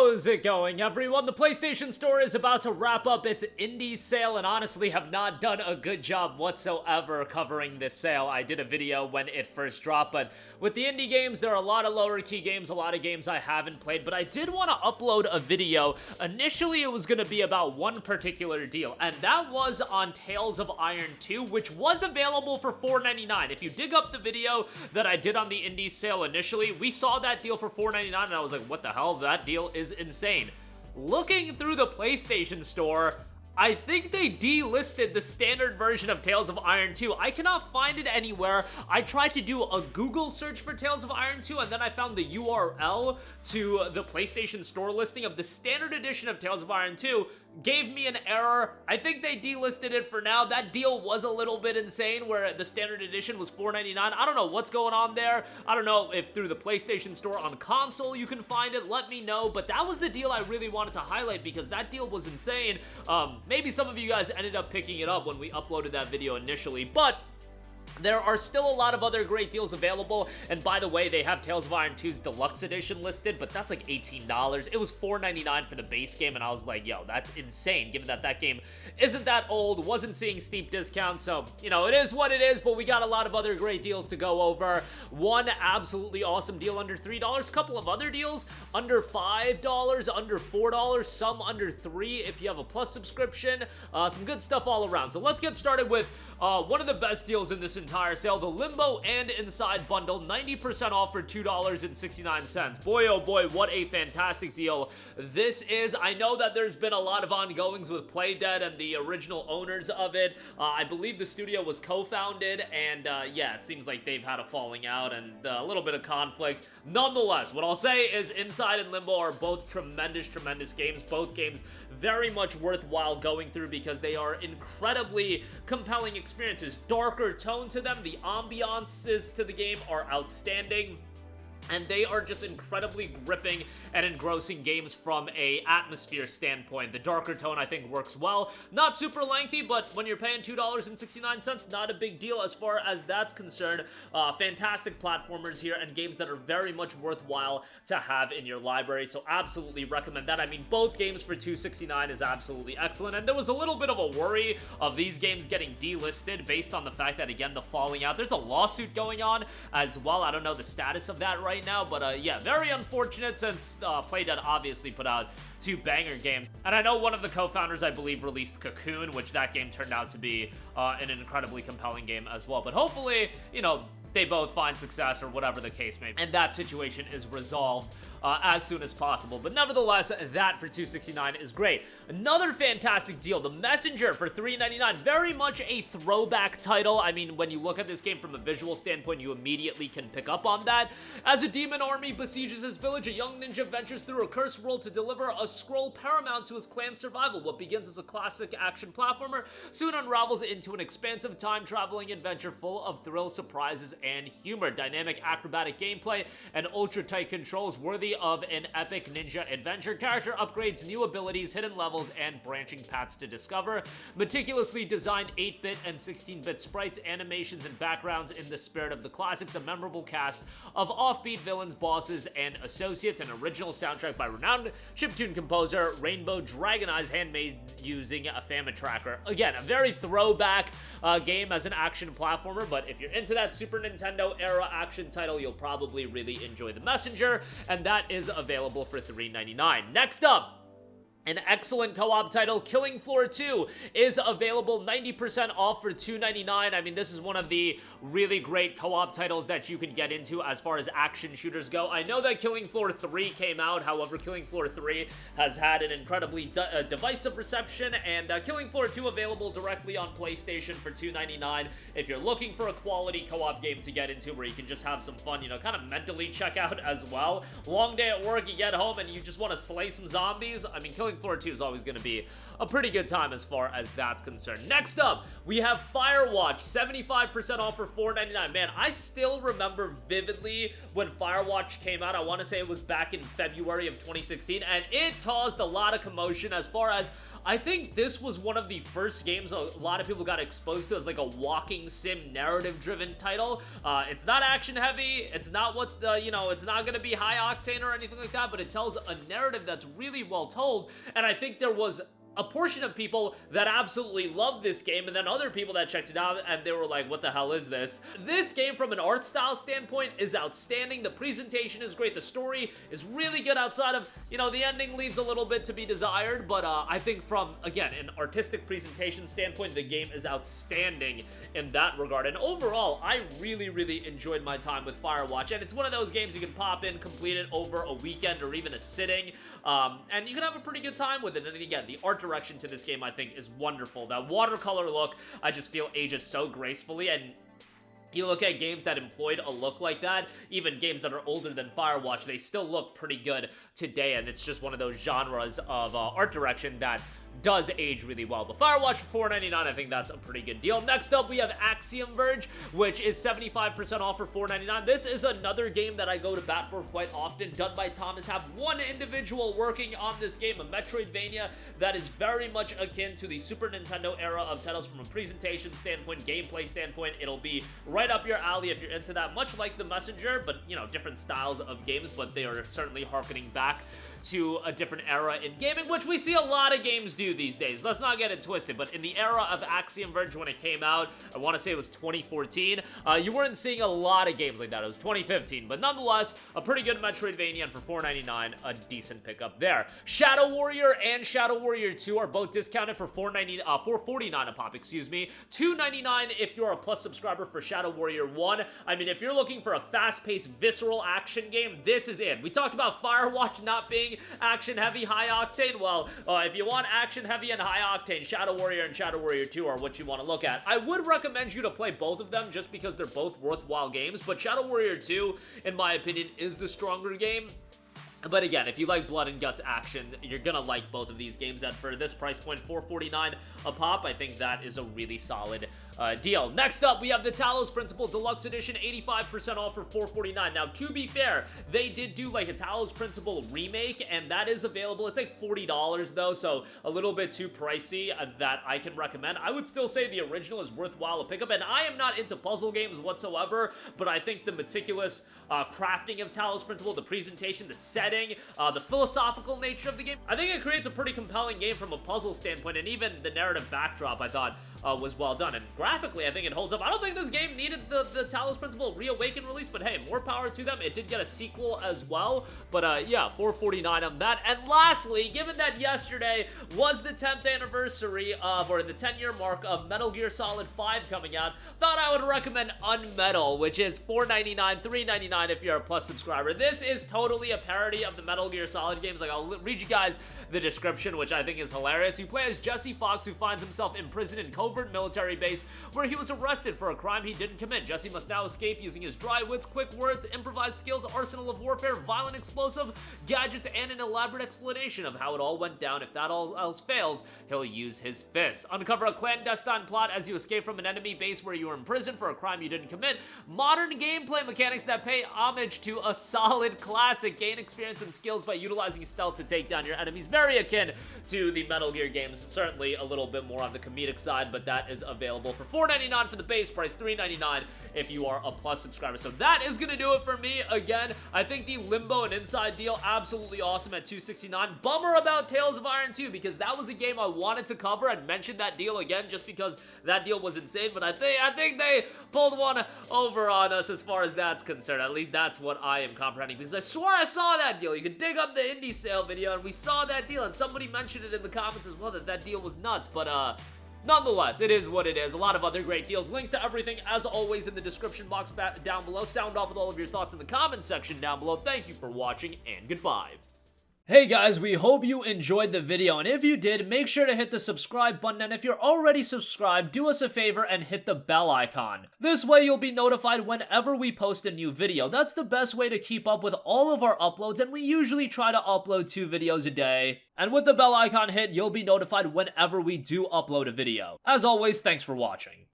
How's it going, everyone? The PlayStation Store is about to wrap up its indie sale and honestly have not done a good job whatsoever covering this sale. I did a video when it first dropped, but with the indie games, there are a lot of lower key games, a lot of games I haven't played, but I did want to upload a video. Initially, it was going to be about one particular deal, and that was on Tales of Iron 2, which was available for $4.99. If you dig up the video that I did on the indie sale initially, we saw that deal for $4.99, and I was like, what the hell? That deal is insane. Looking through the PlayStation Store, I think they delisted the standard version of Tales of Iron 2. I cannot find it anywhere. I tried to do a Google search for Tales of Iron 2, and then I found the URL to the PlayStation Store listing of the standard edition of Tales of Iron 2. Gave me an error. I think they delisted it for now. That deal was a little bit insane where the standard edition was $4.99. I don't know what's going on there. I don't know if through the PlayStation Store on console you can find it. Let me know. But that was the deal I really wanted to highlight because that deal was insane. Maybe some of you guys ended up picking it up when we uploaded that video initially, but there are still a lot of other great deals available, and by the way, they have Tales of Iron 2's Deluxe Edition listed, but that's like $18. It was $4.99 for the base game, and I was like, yo, that's insane, given that that game isn't that old, wasn't seeing steep discounts, so, you know, it is what it is, but we got a lot of other great deals to go over. One absolutely awesome deal under $3, a couple of other deals under $5, under $4, some under $3 if you have a Plus subscription, some good stuff all around. So let's get started with one of the best deals in this entire sale, the Limbo and Inside bundle, 90% off for $2.69. Boy, oh boy, what a fantastic deal this is. I know that there's been a lot of ongoings with Playdead and the original owners of it. I believe the studio was co-founded, and yeah, it seems like they've had a falling out and a little bit of conflict. Nonetheless, what I'll say is Inside and Limbo are both tremendous games. Both games very much worthwhile going through because they are incredibly compelling experiences. Darker tone to them, the ambiances to the game are outstanding, and they are just incredibly gripping and engrossing games from a atmosphere standpoint. The darker tone, I think, works well. Not super lengthy, but when you're paying $2.69, not a big deal as far as that's concerned. Fantastic platformers here and games that are very much worthwhile to have in your library, so absolutely recommend that. I mean, both games for $2.69 is absolutely excellent, and there was a little bit of a worry of these games getting delisted based on the fact that, again, the falling out. There's a lawsuit going on as well. I don't know the status of that right now, but yeah, very unfortunate since Playdead obviously put out two banger games. And I know one of the co-founders, I believe, released Cocoon, which that game turned out to be an incredibly compelling game as well. But hopefully, you know, they both find success or whatever the case may be, and that situation is resolved as soon as possible. But nevertheless, that for $2.69 is great. Another fantastic deal, The Messenger for $3.99. Very much a throwback title. I mean, when you look at this game from a visual standpoint, you immediately can pick up on that. As a demon army besieges his village, a young ninja ventures through a cursed world to deliver a scroll paramount to his clan's survival. What begins as a classic action platformer soon unravels into an expansive time-traveling adventure full of thrills, surprises, and humor. Dynamic acrobatic gameplay and ultra-tight controls worthy of an epic ninja adventure. Character upgrades, new abilities, hidden levels, and branching paths to discover. Meticulously designed 8-bit and 16-bit sprites, animations, and backgrounds in the spirit of the classics. A memorable cast of offbeat villains, bosses, and associates. An original soundtrack by renowned chiptune composer Rainbow Dragon Eyes, handmade using a Famine Tracker. Again, a very throwback game as an action platformer, but if you're into that Super Nintendo era action title, you'll probably really enjoy The Messenger, and that is available for $3.99. Next up, an excellent co-op title, Killing Floor 2, is available 90% off for $2.99. I mean, this is one of the really great co-op titles that you can get into as far as action shooters go. I know that Killing Floor 3 came out, however, Killing Floor 3 has had an incredibly divisive reception, and Killing Floor 2 available directly on PlayStation for $2.99 if you're looking for a quality co-op game to get into where you can just have some fun, you know, kind of mentally check out as well. Long day at work, you get home, and you just want to slay some zombies. I mean, Killing Floor 2 is always going to be a pretty good time as far as that's concerned. Next up, we have Firewatch, 75% off for $4.99. Man, I still remember vividly when Firewatch came out. I want to say it was back in February of 2016, and it caused a lot of commotion as far as I think this was one of the first games a lot of people got exposed to as like a walking sim narrative-driven title. It's not action-heavy, it's not what's the, you know, it's not gonna be high-octane or anything like that, but it tells a narrative that's really well told, and I think there was a portion of people that absolutely loved this game, and then other people that checked it out and they were like, what the hell is this? This game from an art style standpoint is outstanding. The presentation is great. The story is really good outside of, you know, the ending leaves a little bit to be desired, but I think from, again, an artistic presentation standpoint, the game is outstanding in that regard. And overall, I really, really enjoyed my time with Firewatch, and it's one of those games you can pop in, complete it over a weekend or even a sitting, and you can have a pretty good time with it. And again, the art direction to this game, I think, is wonderful. That watercolor look, I just feel ages so gracefully, and you look at games that employed a look like that, even games that are older than Firewatch, they still look pretty good today, and it's just one of those genres of art direction that does age really well. But Firewatch for $4.99, I think that's a pretty good deal. Next up, we have Axiom Verge, which is 75% off for $4.99. This is another game that I go to bat for quite often, done by Thomas. Have one individual working on this game, a Metroidvania that is very much akin to the Super Nintendo era of titles from a presentation standpoint, gameplay standpoint. It'll be right up your alley if you're into that, much like The Messenger, but, you know, different styles of games, but they are certainly harkening back to a different era in gaming, which we see a lot of games do these days. Let's not get it twisted, but in the era of Axiom Verge when it came out, I want to say it was 2014, you weren't seeing a lot of games like that. It was 2015, but nonetheless, a pretty good Metroidvania, and for $4.99, a decent pickup there. Shadow Warrior and Shadow Warrior 2 are both discounted for $4.49 a pop, excuse me. $2.99 if you're a Plus subscriber for Shadow Warrior 1. I mean, if you're looking for a fast-paced, visceral action game, this is it. We talked about Firewatch not being action-heavy, high-octane. Well, if you want action-heavy and high-octane, Shadow Warrior and Shadow Warrior 2 are what you want to look at. I would recommend you to play both of them just because they're both worthwhile games, but Shadow Warrior 2, in my opinion, is the stronger game. But again, if you like blood and guts action, you're gonna like both of these games, and for this price point, $4.49 a pop, I think that is a really solid deal. Next up, we have the Talos Principle Deluxe Edition, 85% off for $4.49. Now, to be fair, they did do like a Talos Principle remake, and that is available. It's like $40 though, so a little bit too pricey that I can recommend. I would still say the original is worthwhile to pick up, and I am not into puzzle games whatsoever, but I think the meticulous crafting of Talos Principle, the presentation, the setting, the philosophical nature of the game, I think it creates a pretty compelling game from a puzzle standpoint, and even the narrative backdrop I thought was well done, and graphically I think it holds up. I don't think this game needed the Talos Principle Reawaken release, but hey, more power to them. It did get a sequel as well, but yeah, $4.49 on that. And lastly, given that yesterday was the 10th anniversary of, or the 10-year mark of Metal Gear Solid 5 coming out, thought I would recommend UnMetal, which is $4.99, $3.99 if you're a Plus subscriber. This is totally a parody of the Metal Gear Solid games. Like, I'll read you guys the description, which I think is hilarious. You play as Jesse Fox, who finds himself imprisoned in covert military base where he was arrested for a crime he didn't commit. Jesse must now escape using his dry wits, quick words, improvised skills, arsenal of warfare, violent explosive gadgets, and an elaborate explanation of how it all went down. If that all else fails, he'll use his fists. Uncover a clandestine plot as you escape from an enemy base where you were imprisoned for a crime you didn't commit. Modern gameplay mechanics that pay homage to a solid classic. Gain experience and skills by utilizing stealth to take down your enemies. Very akin to the Metal Gear games. Certainly a little bit more on the comedic side, but that is available for $4.99 for the base price, $3.99 if you are a Plus subscriber. So that is going to do it for me. Again, I think the Limbo and Inside deal, absolutely awesome at $2.69. Bummer about Tales of Iron 2, because that was a game I wanted to cover. I'd mentioned that deal again just because that deal was insane, but I think they pulled one over on us as far as that's concerned. At least that's what I am comprehending, because I swore I saw that deal. You could dig up the indie sale video, and we saw that deal, and somebody mentioned it in the comments as well, that deal was nuts. But nonetheless, it is what it is. A lot of other great deals. Links to everything, as always, in the description box down below. Sound off with all of your thoughts in the comments section down below. Thank you for watching, and goodbye. Hey guys, we hope you enjoyed the video, and if you did, make sure to hit the subscribe button, and if you're already subscribed, do us a favor and hit the bell icon. This way you'll be notified whenever we post a new video. That's the best way to keep up with all of our uploads, and we usually try to upload 2 videos a day. And with the bell icon hit, you'll be notified whenever we do upload a video. As always, thanks for watching.